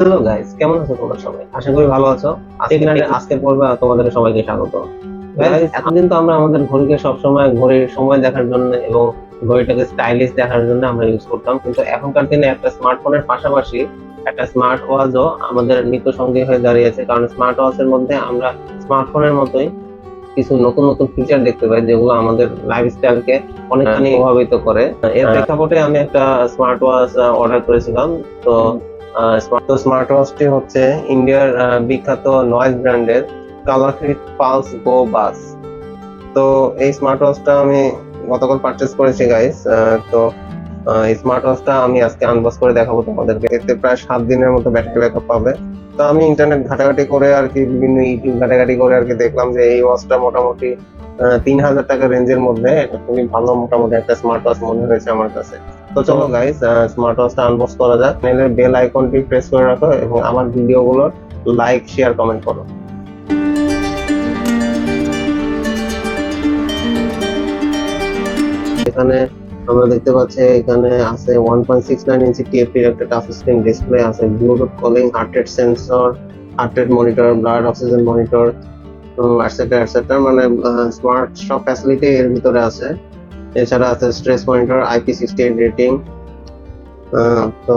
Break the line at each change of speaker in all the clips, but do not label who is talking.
Hello guys, কেমন আছো তোমরা সবাই? আশা করি ভালো আছো। আজকের পর্বে তোমাদের সবাইকে স্বাগত। গাইস, এতদিন তো আমরা আমাদের ঘড়িকে সবসময় ঘড়ির সময় দেখার জন্য এবং ঘড়িটাকে স্টাইলিশ দেখার জন্য আমরা ইউজ করতাম, কিন্তু এখনকার দিনে একটা স্মার্টফোনের পাশাপাশি একটা স্মার্ট ওয়াচও আমাদের নিত্য সঙ্গী হয়ে দাঁড়িয়েছে। কারণ স্মার্ট ওয়াচের মধ্যে আমরা স্মার্টফোনের মতোই কিছু নতুন নতুন ফিচার দেখতে পাই, যেগুলো আমাদের লাইফস্টাইলকে অনেকখানি প্রভাবিত করে। এর প্রেক্ষাপটে আমি একটা স্মার্ট ওয়াচ অর্ডার করেছিলাম। তো স্মার্ট ওয়াচটি হচ্ছে ইন্ডিয়ার বিখ্যাত নয়েজ ব্র্যান্ডের কালারফিট পালস গো বাস। তো এই স্মার্ট ওয়াচটা আমি গতকাল পারচেজ করেছি গাইস। তো এই স্মার্ট ওয়াচটা আমি আজকে আনবক্স করে দেখাবো তোমাদেরকে। এতে প্রায় 7 দিনের মতো ব্যাটারি ব্যাকআপ পাবে। তো আমি ইন্টারনেট ঘাটাঘাটি করে আর কি, বিভিন্ন ইউটিউব ঘাটাঘাটি করে আর কি দেখলাম যে এই ওয়াচটা মোটামুটি 3,000 টাকা রেঞ্জের মধ্যে এটা খুবই ভালো মোটামুটি একটা স্মার্ট ওয়াচ মনে হয়েছে আমার কাছে। তো চলো গাইস, স্মার্ট ওয়াচটা আনবক্স করা যাক। চ্যানেলের বেল আইকনটি প্রেস করে রাখো এবং আমার ভিডিওগুলো লাইক, শেয়ার, কমেন্ট করো। এখানে আমরা দেখতে পাচ্ছি এখানে আছে 1.69 ইঞ্চি টিএফটির একটা টাচ স্ক্রিন ডিসপ্লে, আছে Bluetooth calling, heart rate sensor, heart rate monitor, blood oxygen monitor, etcetera etcetera, মানে স্মার্ট সব ফ্যাসিলিটি এর ভিতরে আছে। এছাড়া আছে স্ট্রেস মনিটর, IP68 রেটিং। তো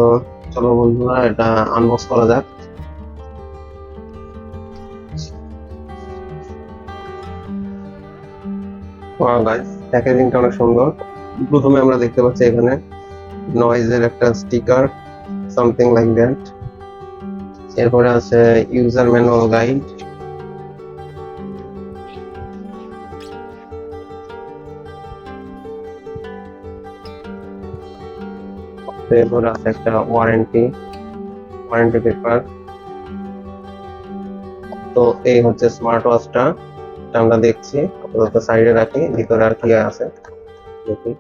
চলো বন্ধুরা, এটা আনবক্স করা যাক। ওয়াও গাইস, প্যাকেজিংটা অনেক সুন্দর। প্রথমে আমরা দেখতে পাচ্ছি এখানে নয়েজের একটা স্টিকার, সামথিং লাইক দ্যাট। এরপরে আছে ইউজার ম্যানুয়াল গাইড। এরপরে আছে একটা ওয়ারেন্টি পেপার। তো এই হচ্ছে স্মার্ট ওয়াচটা, আমরা দেখছি। আপাতত সাইডে রাখি, ভিতরে আর কি আছে দেখি।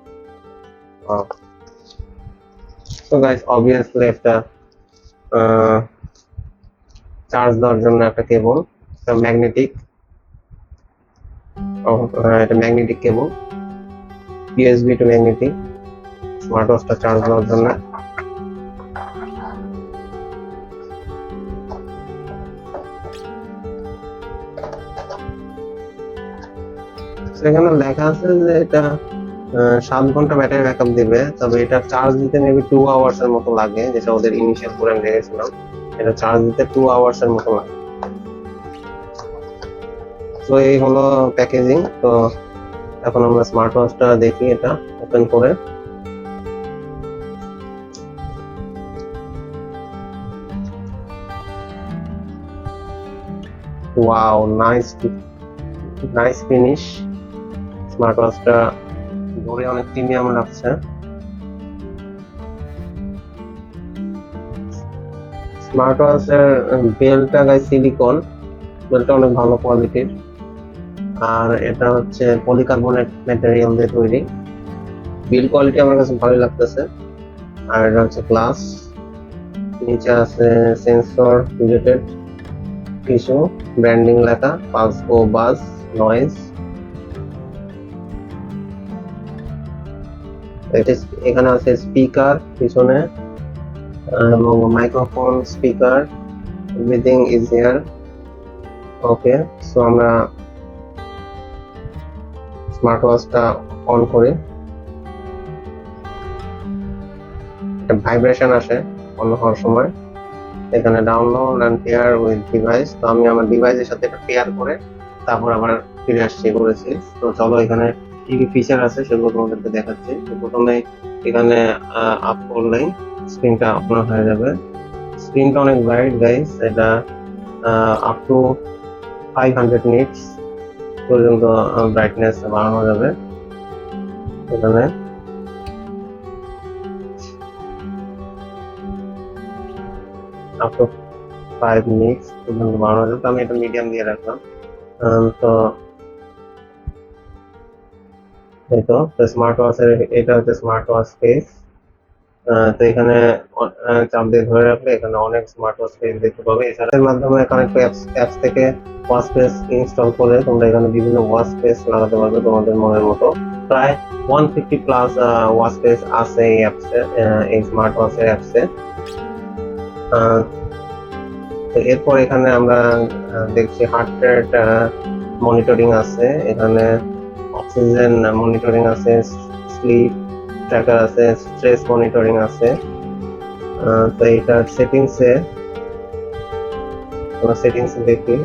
তো গাইস, অবভিয়াসলি একটা চার্জ দেওয়ার জন্য একটা কেবল, একটা ম্যাগনেটিক, এটা magnetic cable, USB to magnetic, smart ওয়াচটা চার্জ দেওয়ার জন্য। সেখানে লেখা আছে যে এটা 7 ঘন্টা ব্যাটারি ব্যাকআপ দিবে, তবে এটা চার্জ দিতে মেবি 2 আওয়ার্স এর মতো লাগে, যেটা ওদের ইনিশিয়াল করে আমি দেখেছিলাম। এটা চার্জ দিতে 2 আওয়ার্স এর মতো লাগে। তো এই হলো প্যাকেজিং। তো এখন আমরা স্মার্ট ওয়াচটা দেখি, এটা ওপেন করে। Wow, nice finish. স্মার্ট ওয়াচটা ধরে অনেক প্রিমিয়াম লাগছে। স্মার্ট ওয়াচের বেলটা গাই সিলিকন, বেলটা অনেক ভালো কোয়ালিটির। আর এটা হচ্ছে পলিকার্বনেট ম্যাটেরিয়াল দিয়ে তৈরি। বিল কোয়ালিটি আমার কাছে ভালোই লাগতেছে। আর এটা হচ্ছে গ্লাস। নিচে আছে সেন্সর রিলেটেড কিছু, ব্র্যান্ডিং লেখা, পালস ও বাস, নয়েজ। এখানে আছে স্পিকার পিছনে এবং microphone, speaker, everything is here. Okay, so আমরা স্মার্ট ওয়াচটা অন করি। একটা ভাইব্রেশন আসে অন হওয়ার সময়। এখানে download and pair with device. তো আমি আমার ডিভাইসের সাথে এটা পেয়ার করে তারপর আবার ফিরে আসছি করেছি। তো চলো, এখানে কি কি ফিচার আছে সেগুলো তোমাদেরকে দেখাচ্ছি। তো প্রথমে এখানে আপ করলেই স্ক্রিনটা আপনার হয়ে যাবে। স্ক্রিনটা অনেক ব্রাইট গাইস, এটা আপ টু 500 নিটস পর্যন্ত ব্রাইটনেস বাড়ানো যাবে। এখানে আপ টু 5 নিটস পর্যন্ত বাড়ানো যাবে। তো আমি এটা মিডিয়াম দিয়ে রাখলাম। তো এই তো স্মার্ট ওয়াচের, এটা হচ্ছে স্মার্ট ওয়াচ ফেস। তো এখানে চাপ দিয়ে ধরে রাখলে এখানে অনেক স্মার্ট ওয়াচ ফেস দেখতে পাবে। এছাড়া এর মাধ্যমে অনেক অ্যাপস থেকে ওয়াচ ফেস ইনস্টল করে তোমরা এখানে বিভিন্ন ওয়াচ ফেস লাগাতে পারবে তোমাদের মনের মতো। প্রায় 150 প্লাস ওয়াচ ফেস আছে এই অ্যাপসে, এই স্মার্ট ওয়াচের অ্যাপসে। তো এরপর এখানে আমরা দেখছি হার্ট রেট মনিটরিং আছে, এখানে অক্সিজেন মনিটরিং আছে, স্লিপ ট্র্যাকার আছে, স্ট্রেস মনিটরিং আছে। তো এটার সেটিংসে দেখি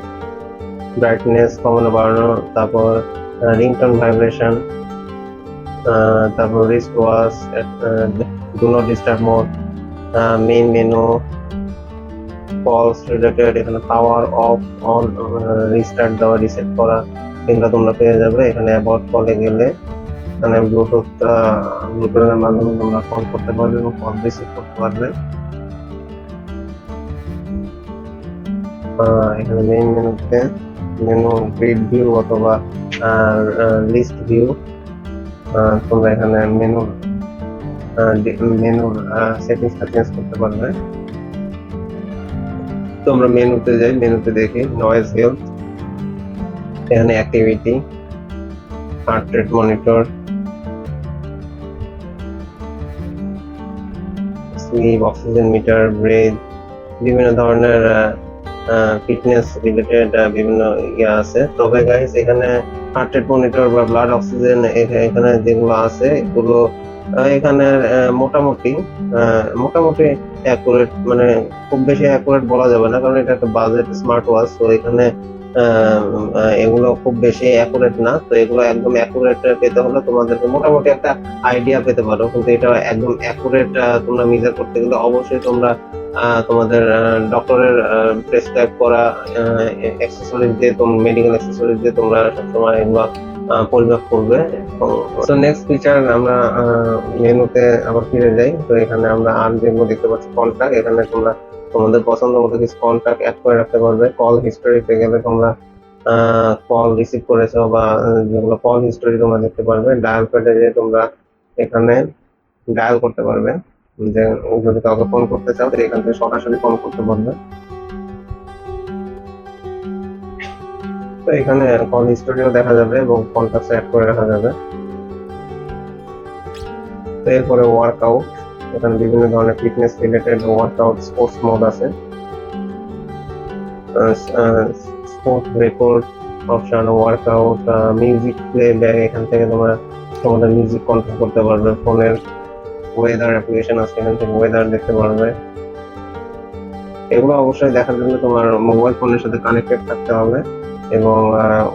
ব্রাইটনেস কমানো বাড়ানো, তারপর রিংটোন ভাইব্রেশন, তারপর wrist watch, do not disturb mode, main menu, calls related, এখানে পাওয়ার অফ অন, রিস্টার্ট দেওয়া, রিসেট করা, এগুলো তোমরা পেয়ে যাবে। এখানে অ্যাবাউট কলে গেলে এখানে ব্লুটুথের মাধ্যমে তোমরা কল করতে পারবে এবং কল রিসিভ করতে পারবে। এখানে মেইন মেনুতে মেনু গ্রিড ভিউ অথবা লিস্ট ভিউ, তোমরা এখানে মেনুর সেটিংসটা চেঞ্জ করতে পারবে। তো আমরা মেনুতে যাই, মেনুতে দেখি নয়েজ হেলথ, এখানে activity, heart rate monitor, sleep, oxygen meter, breath, বিভিন্ন ধরনের ফিটনেস রিলেটেড বিভিন্ন ইয়ে আছে। তবে গাইস এখানে হার্ট রেট মনিটর বা ব্লাড অক্সিজেন এখানে যেগুলো আছে এগুলো এখানে মোটামুটি অ্যাকুরেট, মানে খুব বেশি অ্যাকুরেট বলা যাবে না, কারণ এটা একটা বাজেট স্মার্ট ওয়াচ। তো এখানে এগুলো খুব বেশি অ্যাকুরেট না। তো এগুলো একদম অ্যাকুরেট পেতে হলে তোমাদেরকে মোটামুটি একটা আইডিয়া পেতে পারো, কিন্তু এটা একদম অ্যাকুরেট তোমরা মেজার করতে গেলে অবশ্যই তোমরা তোমাদের ডক্টরের প্রেসক্রাইব করা অ্যাক্সেসরিজ দিয়ে, মেডিকেল অ্যাক্সেসরিজ দিয়ে তোমরা সবসময় এগুলো পরিমাপ করবে। তো নেক্সট ফিচার আমরা মেনুতে আবার ফিরে যাই। তো এখানে আমরা আর যেগুলো দেখতে পাচ্ছি কন্টাক্ট, এখানে তোমরা তোমাদের পছন্দ মতো কিছু কন্টাক্ট অ্যাড করে রাখতে পারবে। কল হিস্টোরিতে গেলে তোমরা কল রিসিভ করেছো বা যেগুলো কল হিস্টোরি তোমরা দেখতে পারবে। ডায়াল প্যাডে যে তোমরা এখানে ডায়াল করতে পারবে, যে যদি কাউকে ফোন করতে চাও তাহলে এখান থেকে সরাসরি ফোন করতে পারবে। তো এখানে কল হিস্টোরিও দেখা যাবে এবং কন্টাক্ট অ্যাড করে রাখা যাবে। তো এরপরে ওয়ার্কআউট, এখানে বিভিন্ন ধরনের fitness related workout, sports mode আছে, sport record option, workout, music play back, এখান থেকে তোমরা তোমাদের মিউজিক কন্ট্রোল করতে পারবে। ফোনের ওয়েদার অ্যাপ্লিকেশন আছে, এখান থেকে ওয়েদার দেখতে পারবে। এগুলো অবশ্যই দেখার জন্য তোমার মোবাইল ফোনের সাথে কানেক্টেড থাকতে হবে এবং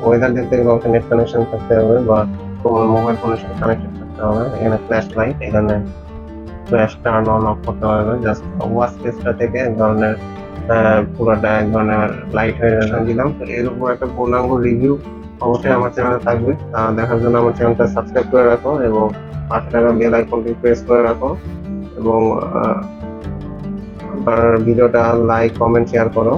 ওয়েদার দেখতে গেলে অবশ্যই নেট কানেকশন থাকতে হবে বা তোমার মোবাইল ফোনের সাথে কানেক্টেড থাকতে হবে। এখানে ফ্ল্যাশ লাইট, এখানে ফ্ল্যাশ টার্ন অন অফ করতে পারবে। জাস্ট ওয়াচ কেসটা থেকে এক ধরনের পুরোটা এক ধরনের লাইট হয়ে দিলাম। তো এর উপর একটা পূর্ণাঙ্গ রিভিউ অবশ্যই আমার চ্যানেলে থাকবে, দেখার জন্য আমার চ্যানেলটা সাবস্ক্রাইব করে রাখো এবং পাশে থাকা বেল আইকনটি প্রেস করে রাখো এবং আমার ভিডিওটা লাইক, কমেন্ট, শেয়ার করো।